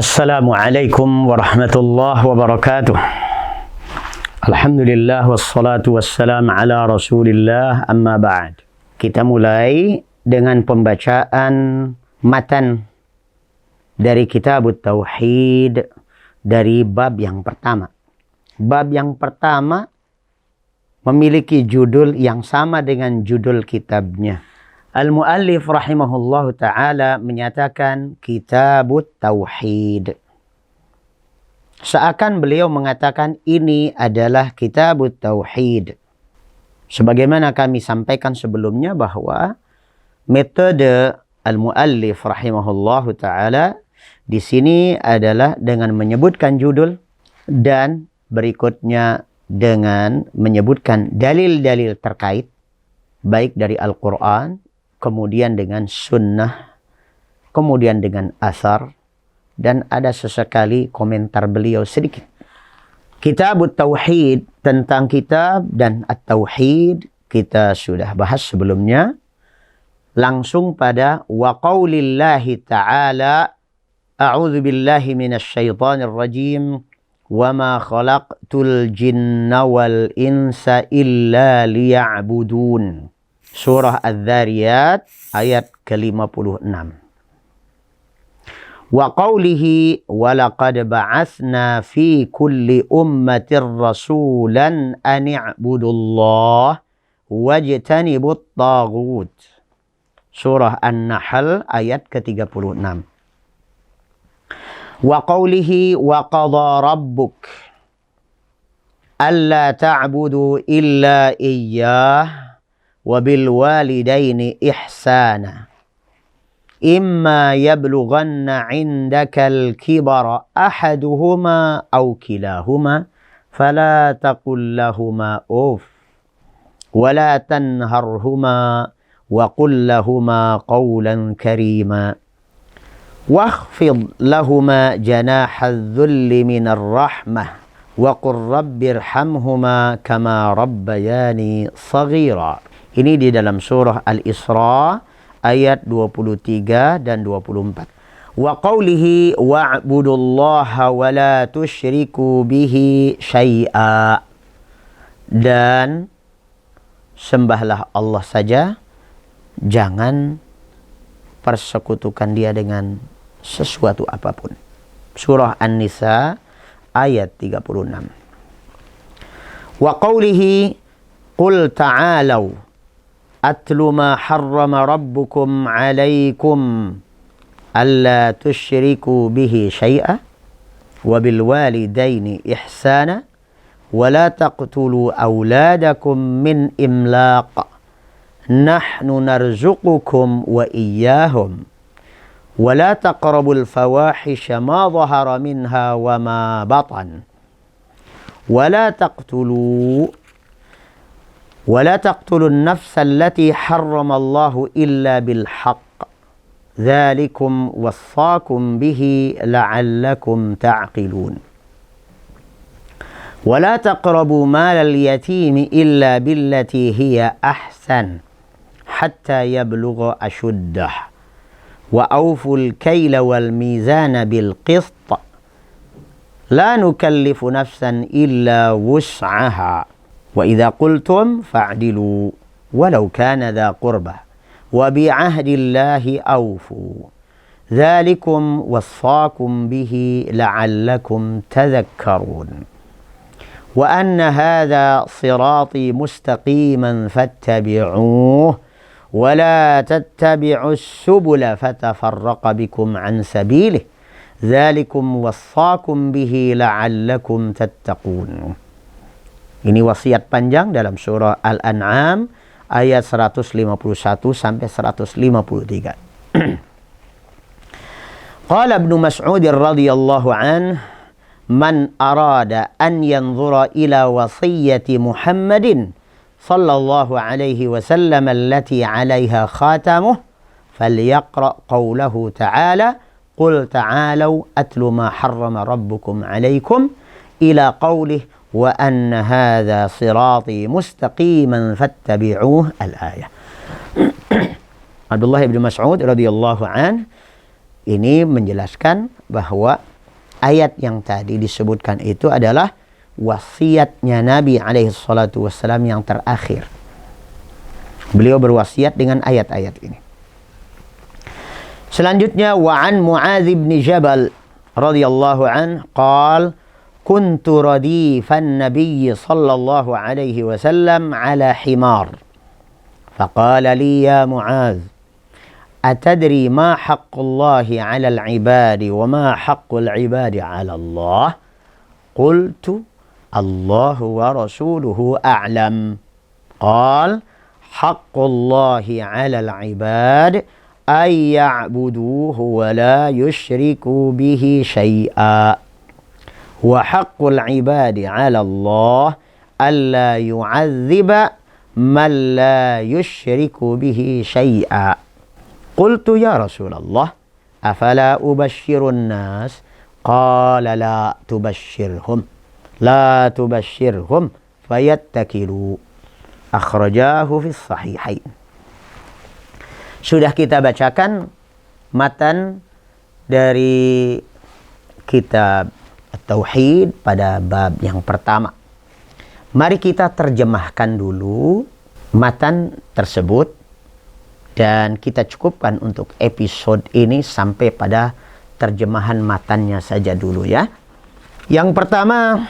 Assalamualaikum warahmatullahi wabarakatuh. Alhamdulillah wassalatu wassalam ala rasulillah amma ba'd. Kita mulai dengan pembacaan matan dari Kitabut Tauhid dari bab yang pertama. Bab yang pertama memiliki judul yang sama dengan judul kitabnya. Al-Muallif rahimahullahu ta'ala menyatakan Kitabut Tauhid. Seakan beliau mengatakan ini adalah Kitabut Tauhid. Sebagaimana kami sampaikan sebelumnya bahwa metode Al-Muallif rahimahullahu ta'ala di sini adalah dengan menyebutkan judul dan berikutnya dengan menyebutkan dalil-dalil terkait baik dari Al-Quran, kemudian dengan sunnah, kemudian dengan asar, dan ada sesekali komentar beliau sedikit. Kitabut Tauhid, tentang kitab dan At-Tauhid kita sudah bahas sebelumnya. Langsung pada wa qaulillahi ta'ala a'udzu billahi minasyaitonir rajim wa ma khalaqtul jinna wal insa illa liya'budun. Surah Adz-Dzariyat ayat ke-56. Wa qawlihi wa laqad ba'atsna fi kulli ummatin rasulan an i'budullah wajtanibut taghut. Surah An-Nahl ayat ke-36. Wa qawlihi wa qadha rabbuk alla ta'budu illa iyyah وبالوالدين إحسانا إما يبلغن عندك الكبر أحدهما أو كلاهما فلا تقل لهما أوف ولا تنهرهما وقل لهما قولا كريما واخفض لهما جناح الذل من الرحمة وقل رب ارحمهما كما ربياني صغيرا. Ini di dalam surah Al-Isra ayat 23 dan 24. Wa qawlihi wa'budullaha wa la tusyriku bihi syai'a. Dan sembahlah Allah saja, jangan persekutukan dia dengan sesuatu apapun. Surah An-Nisa ayat 36. Wa qawlihi qul ta'alaw atlu ma harrama rabbukum alaikum alla tusyriku bihi syai'a wa bil walidaini ihsana wa la taqtulu awladakum min imlaq nahnu narzuqukum wa iyyahum wa la taqrabul fawahisha ma dhahara minha wa ma batan wa la taqtulu النفس التي حرم الله إلا بالحق ذلكم وصاكم به لعلكم تعقلون ولا تقربوا مال اليتيم إلا بالتي هي أحسن حتى يبلغ أشده وأوفوا الكيل والميزان بالقسط لا نكلف نفسا إلا وسعها وَإِذَا قُلْتُمْ فَاعْدِلُوا وَلَوْ كَانَ ذَا قُرْبَى وَبِعَهْدِ اللَّهِ أَوْفُوا ذَلِكُمْ وَصَّاكُمْ بِهِ لَعَلَّكُمْ تَذَكَّرُونَ وَأَنَّ هَذَا صِرَاطِي مُسْتَقِيمًا فَاتَّبِعُوهُ وَلَا تَتَّبِعُوا السُّبُلَ فَتَفَرَّقَ بِكُمْ عَنْ سَبِيلِهِ ذَلِكُمْ وَصَّاكُمْ بِهِ لَعَلَّكُمْ تَتَّقُونَ. Ini wasiat panjang dalam surah Al-An'am ayat 151 sampai 153. Qala Ibnu Mas'ud radhiyallahu anhu man arada an yanzura ila wasiyyati Muhammadin sallallahu alaihi wasallam allati 'alaiha khatamuh falyaqra qawlahu ta'ala qul ta'alu atlu ma harrama rabbukum 'alaikum ila qawlihi wa anna hadha sirati mustaqiman fattabi'uh al-ayah. Abdullah bin Mas'ud radhiyallahu an ini menjelaskan bahwa ayat yang tadi disebutkan itu adalah wasiatnya Nabi alaihi salatu wassalam yang terakhir. Beliau berwasiat dengan ayat-ayat ini. Selanjutnya wa an Mu'adz bin Jabal radhiyallahu an qala kuntu radifan nabiy sallallahu alaihi wasallam ala himar faqala li ya Mu'adz atadri ma haqqullahi 'alal 'ibadi wa ma haqqul 'ibadi 'ala Allah qultu Allahu wa rasuluhu a'lam qala haqqullahi 'alal 'ibad ay ya'buduhu wa la yushriku bihi syai'a wa haqqul 'ibadi 'ala Allah alla yu'adziba man la yushriku bihi syai'a qultu ya Rasulullah afala ubashshirun nas qala la tubashshirhum fayattakilu akhrajahu fis sahihain. Sudah kita bacakan matan dari kitab Tauhid pada bab yang pertama. Mari kita terjemahkan dulu matan tersebut dan kita cukupkan untuk episode ini sampai pada terjemahan matannya saja dulu ya. Yang pertama,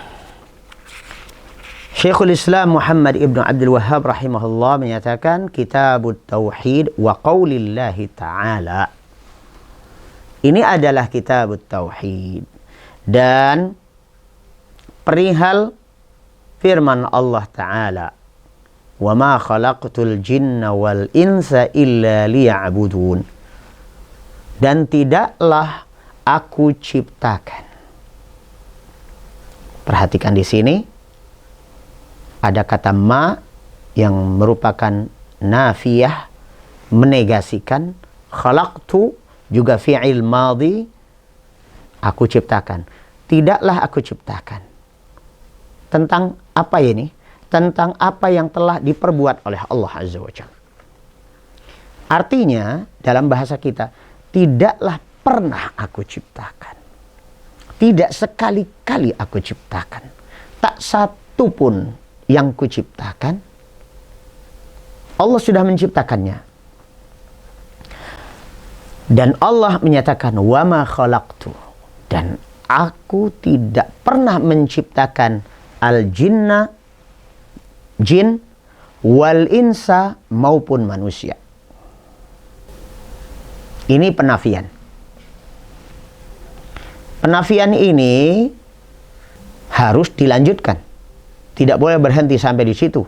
Syekhul Islam Muhammad ibn Abdul Wahhab rahimahullah menyatakan Kitabut Tauhid wa qaulillahi ta'ala. Ini adalah Kitabut Tauhid dan perihal firman Allah Ta'ala. Wa ma khalaqtul jinna wal insa illa liya'budun. Dan tidaklah aku ciptakan. Perhatikan di sini. Ada kata ma yang merupakan nafiyah, menegasikan. Khalaqtu juga fi'il madhi, aku ciptakan. Tidaklah aku ciptakan. Tentang apa ini? Tentang apa yang telah diperbuat oleh Allah Azza wa Jalla. Artinya dalam bahasa kita, tidaklah pernah aku ciptakan. Tidak sekali-kali aku ciptakan. Tak satu pun yang kuciptakan, Allah sudah menciptakannya. Dan Allah menyatakan wa ma khalaqtu, dan aku tidak pernah menciptakan al-jinna, jin, wal insa, maupun manusia. Ini penafian. Penafian ini harus dilanjutkan. Tidak boleh berhenti sampai di situ.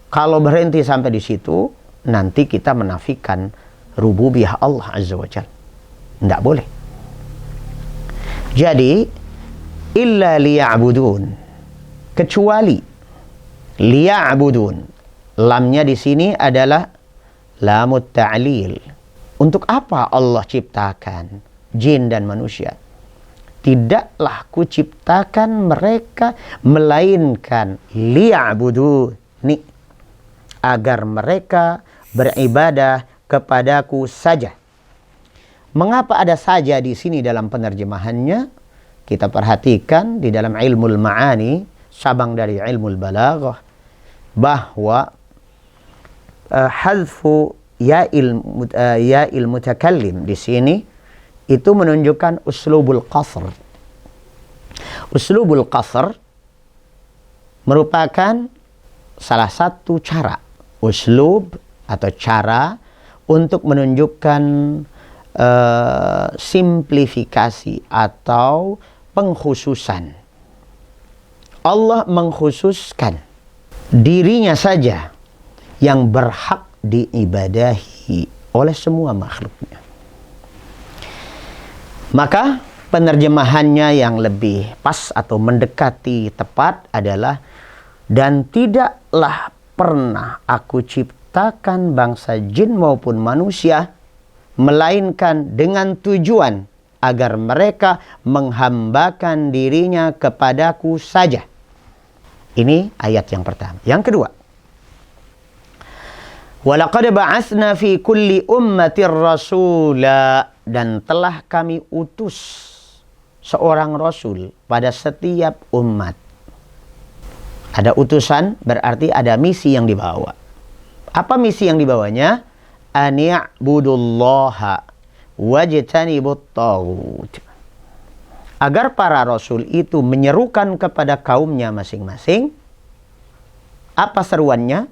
Kalau berhenti sampai di situ, nanti kita menafikan rububiyah Allah Azza wa Jalla. Tidak boleh. Jadi, illa liya'budun. Kecuali liya'budun. Lamnya di sini adalah lamut ta'lil. Untuk apa Allah ciptakan jin dan manusia? Tidaklah kuciptakan mereka melainkan liya'buduni, agar mereka beribadah kepadaku saja. Mengapa ada saja di sini dalam penerjemahannya? Kita perhatikan di dalam ilmul ma'ani, cabang dari ilmul balaghah, bahwa hadfu ya'il mutakallim di sini itu menunjukkan uslubul qasr. Uslubul qasr merupakan salah satu cara, uslub atau cara untuk menunjukkan simplifikasi atau pengkhususan. Allah mengkhususkan dirinya saja yang berhak diibadahi oleh semua makhluknya. Maka penerjemahannya yang lebih pas atau mendekati tepat adalah, dan tidaklah pernah aku ciptakan bangsa jin maupun manusia melainkan dengan tujuan agar mereka menghambakan dirinya kepadaku saja. Ini ayat yang pertama. Yang kedua, walaqad ba'atsna fi kulli ummatir rasula, dan telah kami utus seorang rasul pada setiap umat. Ada utusan, berarti ada misi yang dibawa. Apa misi yang dibawanya? An ya'budullaha wajtanibut taghut. Agar para rasul itu menyerukan kepada kaumnya masing-masing. Apa seruannya?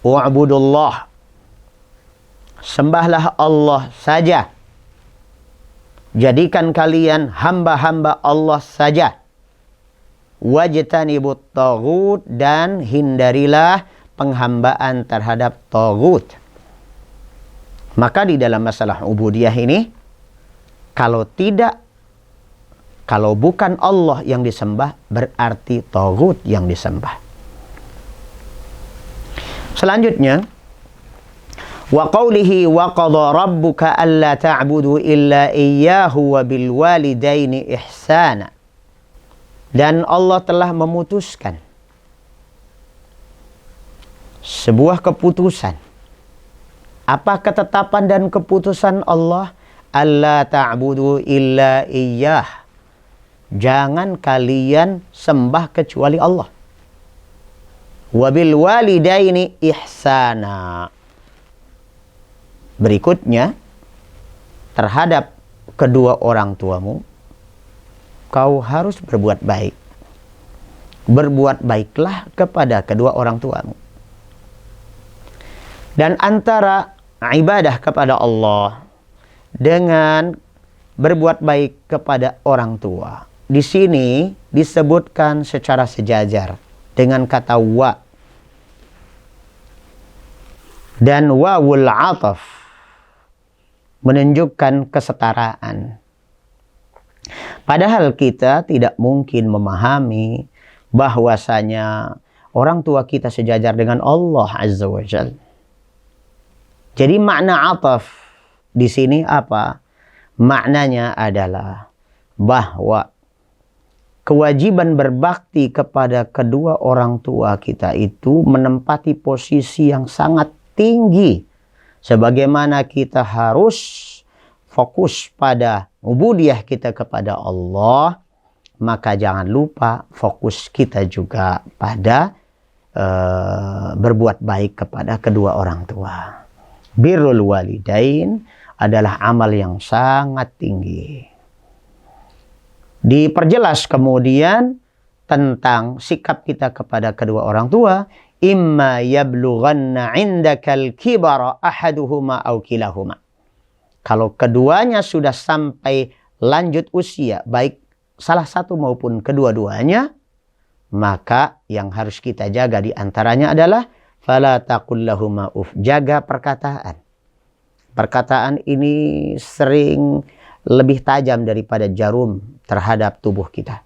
Wa'budullah. Sembahlah Allah saja. Jadikan kalian hamba-hamba Allah saja. Wajtanibut taghut, dan hindarilah penghambaan terhadap taghut. Maka di dalam masalah ubudiyah ini, kalau bukan Allah yang disembah, berarti taghut yang disembah. Selanjutnya, wa qawlihi wa qadha rabbuka alla ta'budu illa iyyahu wa bil walidaini ihsana. Dan Allah telah memutuskan sebuah keputusan. Apa ketetapan dan keputusan Allah? Alla ta'budu illa iyyah. Jangan kalian sembah kecuali Allah. Wabil walidaini ihsana. Berikutnya, terhadap kedua orang tuamu, kau harus berbuat baik. Berbuat baiklah kepada kedua orang tuamu. Dan antara ibadah kepada Allah dengan berbuat baik kepada orang tua, di sini disebutkan secara sejajar dengan kata wa. Dan wawul ataf menunjukkan kesetaraan. Padahal kita tidak mungkin memahami bahwasanya orang tua kita sejajar dengan Allah Azza wa Jalla. Jadi makna ataf di sini apa? Maknanya adalah bahwa kewajiban berbakti kepada kedua orang tua kita itu menempati posisi yang sangat tinggi. Sebagaimana kita harus fokus pada ubudiyah kita kepada Allah, maka jangan lupa fokus kita juga pada berbuat baik kepada kedua orang tua. Birrul walidain adalah amal yang sangat tinggi. Diperjelas kemudian tentang sikap kita kepada kedua orang tua. Imma yablughanna indakal kibara ahaduhuma aw kilahuma. Kalau keduanya sudah sampai lanjut usia, baik salah satu maupun kedua-duanya, maka yang harus kita jaga di antaranya adalah fala taqul lahuma uf. Jaga perkataan. Perkataan ini sering lebih tajam daripada jarum terhadap tubuh kita.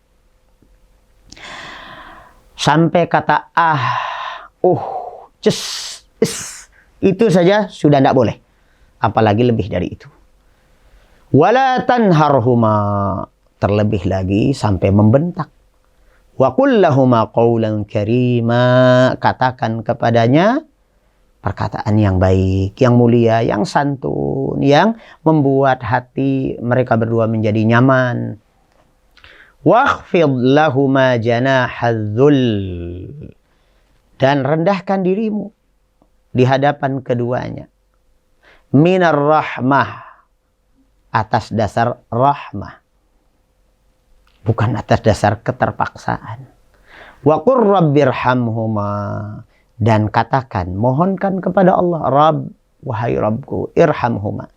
Sampai kata ces, itu saja sudah tidak boleh. Apalagi lebih dari itu. Wala tanharhuma, terlebih lagi sampai membentak. Wa qul lahuma qawlan karima, katakan kepadanya perkataan yang baik, yang mulia, yang santun, yang membuat hati mereka berdua menjadi nyaman. Wakhfid lahuma janahadzul, dan rendahkan dirimu di hadapan keduanya. Minar rahmah, atas dasar rahmah, bukan atas dasar keterpaksaan. Wa qur rabbirhamhuma, dan katakan, mohonkan kepada Allah, Rabb, wahai Rabbku, irhamhuma,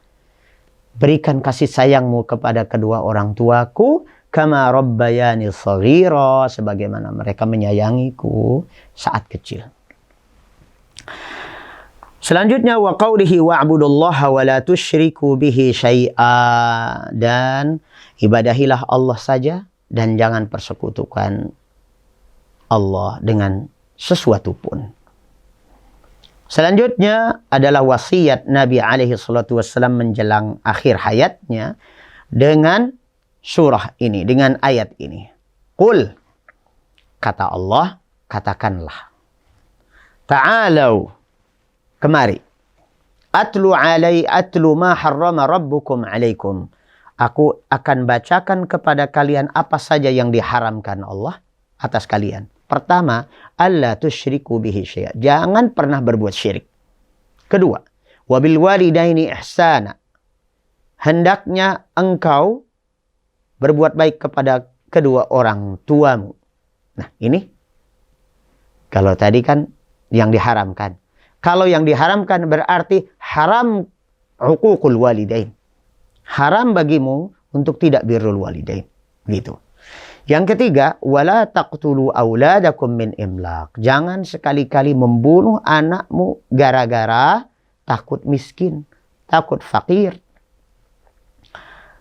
berikan kasih sayangmu kepada kedua orang tuaku, kama rabbayani shaghira, sebagaimana mereka menyayangiku saat kecil. Selanjutnya wa qaulihi wa'budullaha wa la tusyriku bihi syai'a, dan ibadahilah Allah saja dan jangan persekutukan Allah dengan sesuatu pun. Selanjutnya adalah wasiat Nabi alaihi salatu wassalam menjelang akhir hayatnya dengan surah ini, dengan ayat ini. Qul, kata Allah, katakanlah. Ta'alau, kemari. Atlu ma harrama rabbukum alaikum. Aku akan bacakan kepada kalian apa saja yang diharamkan Allah atas kalian. Pertama, alla tusyriku bihi syai'a. Jangan pernah berbuat syirik. Kedua, wabil walidaini ihsana. Hendaknya engkau berbuat baik kepada kedua orang tuamu. Nah, ini kalau tadi kan yang diharamkan. Kalau yang diharamkan berarti haram uququl walidain. Haram bagimu untuk tidak birrul walidain. Gitu. Yang ketiga, wala taqtulu auladakum min imlaq. Jangan sekali-kali membunuh anakmu gara-gara takut miskin, takut fakir.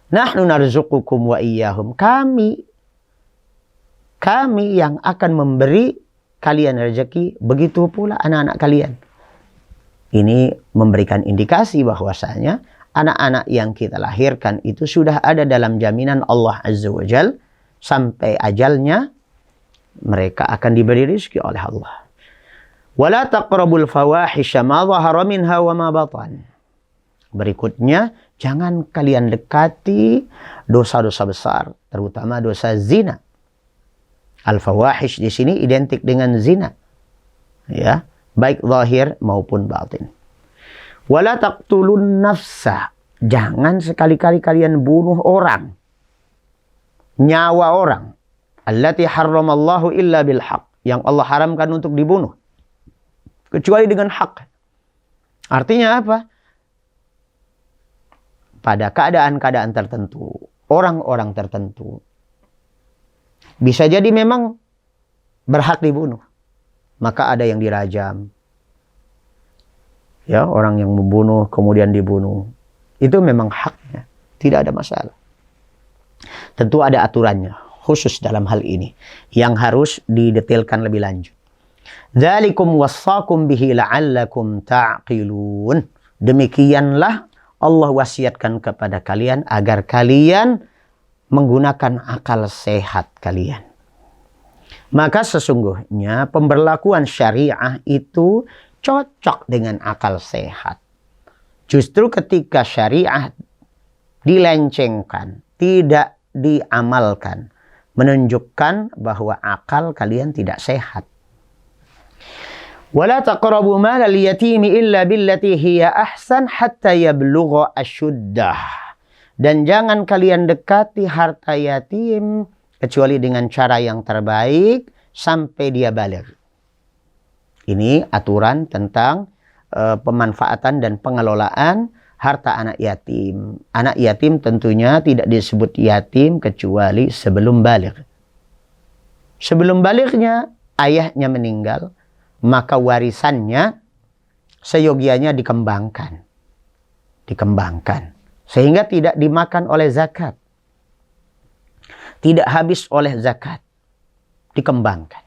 Nahnu narzuqukum wa iyyahum. Kami yang akan memberi kalian rezeki, begitu pula anak-anak kalian. Ini memberikan indikasi bahwasanya anak-anak yang kita lahirkan itu sudah ada dalam jaminan Allah Azza wa Jal. Sampai ajalnya mereka akan diberi rezeki oleh Allah. Wala taqrabul fawahisha ma dhahara minha wa ma batan. Berikutnya, jangan kalian dekati dosa-dosa besar, terutama dosa zina. Al-fawahish di sini identik dengan zina. Ya, baik zahir maupun batin. Wala taqtulun nafsa. Jangan sekali-kali kalian bunuh orang. Nyawa orang. Allati harramallahu illa bil haq. Yang Allah haramkan untuk dibunuh. Kecuali dengan hak. Artinya apa? Pada keadaan-keadaan tertentu. Orang-orang tertentu. Bisa jadi memang berhak dibunuh. Maka ada yang dirajam. Ya, orang yang membunuh kemudian dibunuh. Itu memang haknya. Tidak ada masalah. Tentu ada aturannya. Khusus dalam hal ini. Yang harus didetailkan lebih lanjut. Dzalikum wassakum bihi la'allakum ta'qilun. Demikianlah Allah wasiatkan kepada kalian agar kalian menggunakan akal sehat kalian. Maka sesungguhnya pemberlakuan syariah itu cocok dengan akal sehat. Justru ketika syariah dilencengkan, tidak diamalkan, menunjukkan bahwa akal kalian tidak sehat. Wala taqrabu malal yatimi illa billati hiya ahsan hatta yablugha asyuddah. Dan jangan kalian dekati harta yatim kecuali dengan cara yang terbaik sampai dia baligh. Ini aturan tentang pemanfaatan dan pengelolaan harta anak yatim. Anak yatim tentunya tidak disebut yatim kecuali sebelum baligh. Sebelum balighnya ayahnya meninggal, maka warisannya seyogianya dikembangkan. Dikembangkan. Sehingga tidak dimakan oleh zakat. Tidak habis oleh zakat. Dikembangkan.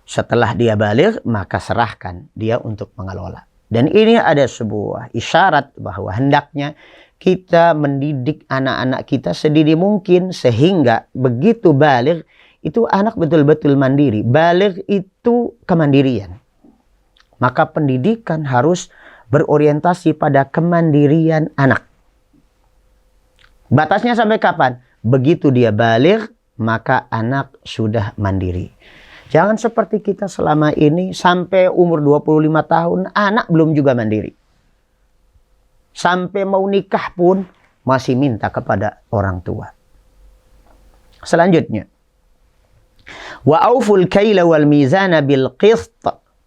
Setelah dia baligh, maka serahkan dia untuk mengelola. Dan ini ada sebuah isyarat bahwa hendaknya kita mendidik anak-anak kita sedini mungkin. Sehingga begitu baligh, itu anak betul-betul mandiri. Baligh itu kemandirian. Maka pendidikan harus berorientasi pada kemandirian anak. Batasnya sampai kapan? Begitu dia baligh, maka anak sudah mandiri. Jangan seperti kita selama ini sampai umur 25 tahun anak belum juga mandiri. Sampai mau nikah pun masih minta kepada orang tua. Selanjutnya. Wa auful kaila wal mizana bil qist.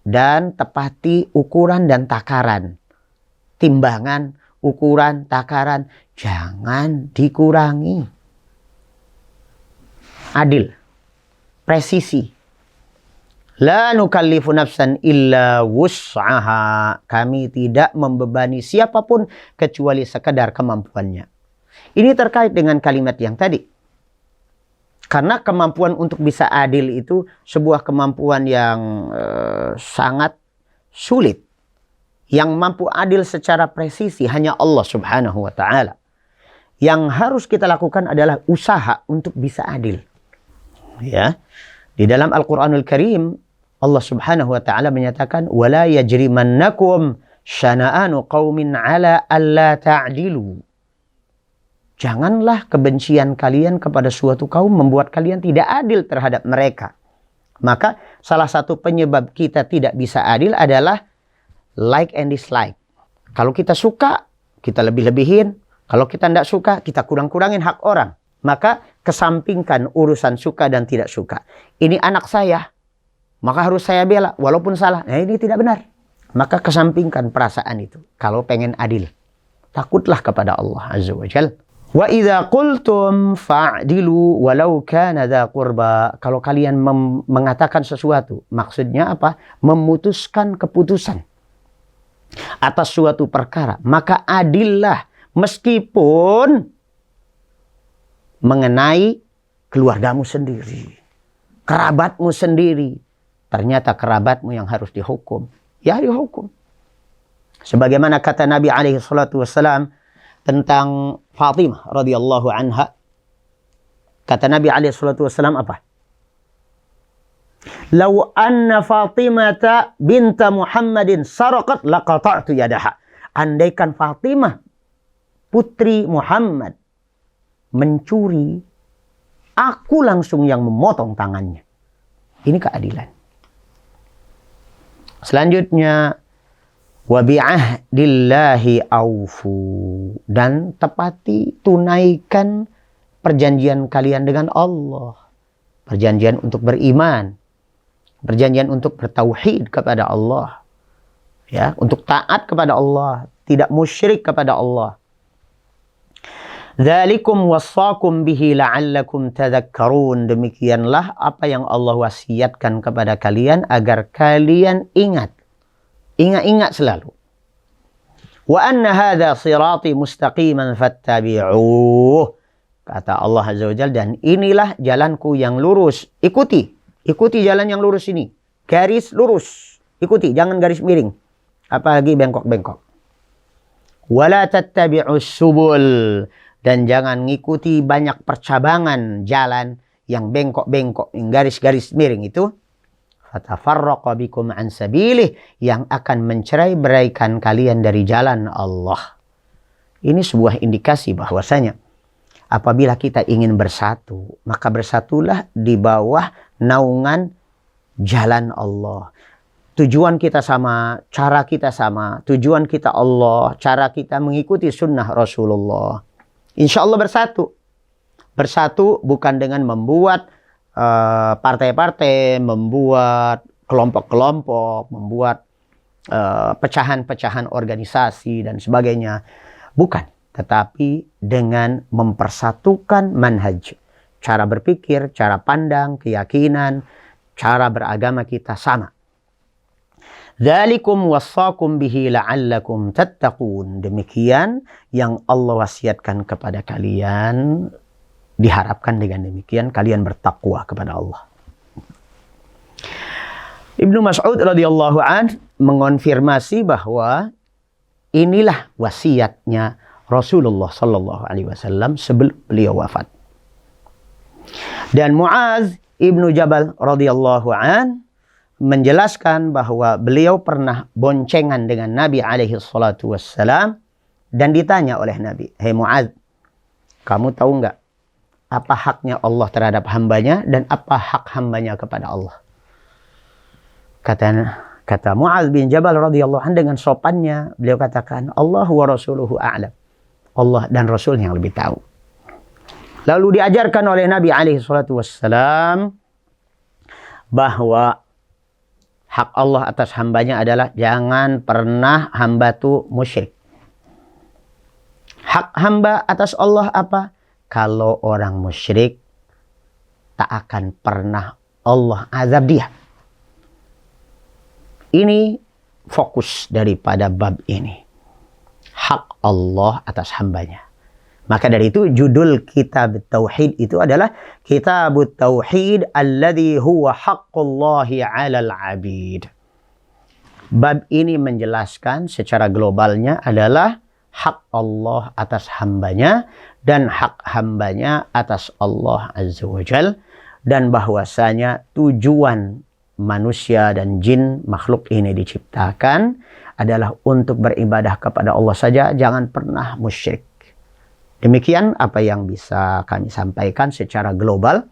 Dan tepati ukuran dan takaran. Timbangan, ukuran, takaran. Jangan dikurangi. Adil. Presisi. La nukallifu nafsan illa wus'aha. Kami tidak membebani siapapun kecuali sekadar kemampuannya. Ini terkait dengan kalimat yang tadi. Karena kemampuan untuk bisa adil itu sebuah kemampuan yang sangat sulit. Yang mampu adil secara presisi hanya Allah Subhanahu wa ta'ala. Yang harus kita lakukan adalah usaha untuk bisa adil. Ya. Di dalam Al-Quranul Karim, Allah Subhanahu wa ta'ala menyatakan, وَلَا يَجْرِمَنَّكُمْ شَنَآنُ قَوْمٍ عَلَىٰ أَلَّا تَعْدِلُوا. Janganlah kebencian kalian kepada suatu kaum membuat kalian tidak adil terhadap mereka. Maka salah satu penyebab kita tidak bisa adil adalah like and dislike. Kalau kita suka, kita lebih-lebihin. Kalau kita tidak suka, kita kurang-kurangin hak orang. Maka kesampingkan urusan suka dan tidak suka. Ini anak saya, maka harus saya bela walaupun salah. Nah, ini tidak benar. Maka kesampingkan perasaan itu. Kalau pengen adil, takutlah kepada Allah Azza wa Jalla. Wa idza qultum fa'dilu walau kana dza qurba. Kalau kalian mengatakan sesuatu, maksudnya apa? Memutuskan keputusan atas suatu perkara, maka adillah meskipun mengenai keluargamu sendiri, kerabatmu sendiri. Ternyata kerabatmu yang harus dihukum, ya dihukum. Sebagaimana kata Nabi alaihi salatu wassalam tentang Fatimah radhiyallahu anha. Kata Nabi alaihi salatu wassalam apa? "Lau anna Fatimata binta Muhammadin saraqat laqata'tu yadaha." Andaikan Fatimah putri Muhammad mencuri, aku langsung yang memotong tangannya. Ini keadilan. Selanjutnya, wa bi'ahdillahi aufu, dan tepati, tunaikan perjanjian kalian dengan Allah. Perjanjian untuk beriman, perjanjian untuk bertauhid kepada Allah, ya, untuk taat kepada Allah, tidak musyrik kepada Allah. Dzalikum wassakum bihi la'allakum tadhakkarun. Demikianlah apa yang Allah wasiatkan kepada kalian agar kalian ingat. Ingat-ingat selalu. Wa anna hadza sirati mustaqiman fattabi'uh. Kata Allah Azza wa Jalla, dan inilah jalanku yang lurus. Ikuti. Ikuti jalan yang lurus ini. Garis lurus. Ikuti, jangan garis miring. Apalagi bengkok-bengkok. Wala tattabi'us subul. Dan jangan ngikuti banyak percabangan jalan yang bengkok-bengkok, yang garis-garis miring itu. Fatafarraqa bikum an sabilih, yang akan mencerai-beraikan kalian dari jalan Allah. Ini sebuah indikasi bahwasanya apabila kita ingin bersatu, maka bersatulah di bawah naungan jalan Allah. Tujuan kita sama, cara kita sama, tujuan kita Allah, cara kita mengikuti sunnah Rasulullah. Insya Allah bersatu. Bersatu bukan dengan membuat partai-partai, membuat kelompok-kelompok, membuat pecahan-pecahan organisasi dan sebagainya. Bukan, tetapi dengan mempersatukan manhaj. Cara berpikir, cara pandang, keyakinan, cara beragama kita sama. Dzalikum wassakum bihi la'allakum tattaqun. Demikian yang Allah wasiatkan kepada kalian. Diharapkan dengan demikian kalian bertakwa kepada Allah. Ibnu Mas'ud radhiyallahu an mengonfirmasi bahwa inilah wasiatnya Rasulullah sallallahu alaihi wasallam sebelum beliau wafat. Dan Muaz ibnu Jabal radhiyallahu an menjelaskan bahwa beliau pernah boncengan dengan Nabi alaihi salatu wassalam dan ditanya oleh Nabi, "Hei Muaz, kamu tahu nggak apa haknya Allah terhadap hambanya dan apa hak hambanya kepada Allah?" Kata Muaz bin Jabal radhiyallahu anhu dengan sopannya, beliau katakan, "Allah wa rasuluhu a'lam." Allah dan Rasul yang lebih tahu. Lalu diajarkan oleh Nabi alaihi salatu wassalam bahwa hak Allah atas hambanya adalah jangan pernah hamba itu musyrik. Hak hamba atas Allah apa? Kalau orang musyrik, tak akan pernah Allah azab dia. Ini fokus daripada bab ini. Hak Allah atas hambanya. Maka dari itu judul kitab Tauhid itu adalah Kitab Tauhid alladhi huwa haqqullahi 'alal 'abid. Bab ini menjelaskan secara globalnya adalah hak Allah atas hambanya dan hak hambanya atas Allah Azza wa Jal, dan bahwasanya tujuan manusia dan jin makhluk ini diciptakan adalah untuk beribadah kepada Allah saja, jangan pernah musyrik. Demikian apa yang bisa kami sampaikan secara global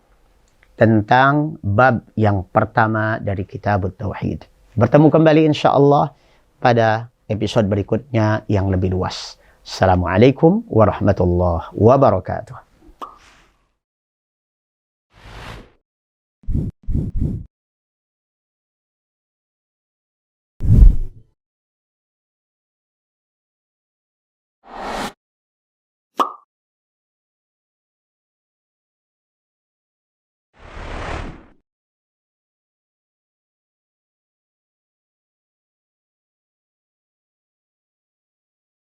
tentang bab yang pertama dari Kitab Tauhid. Bertemu kembali insyaallah pada episode berikutnya yang lebih luas. Assalamualaikum warahmatullahi wabarakatuh.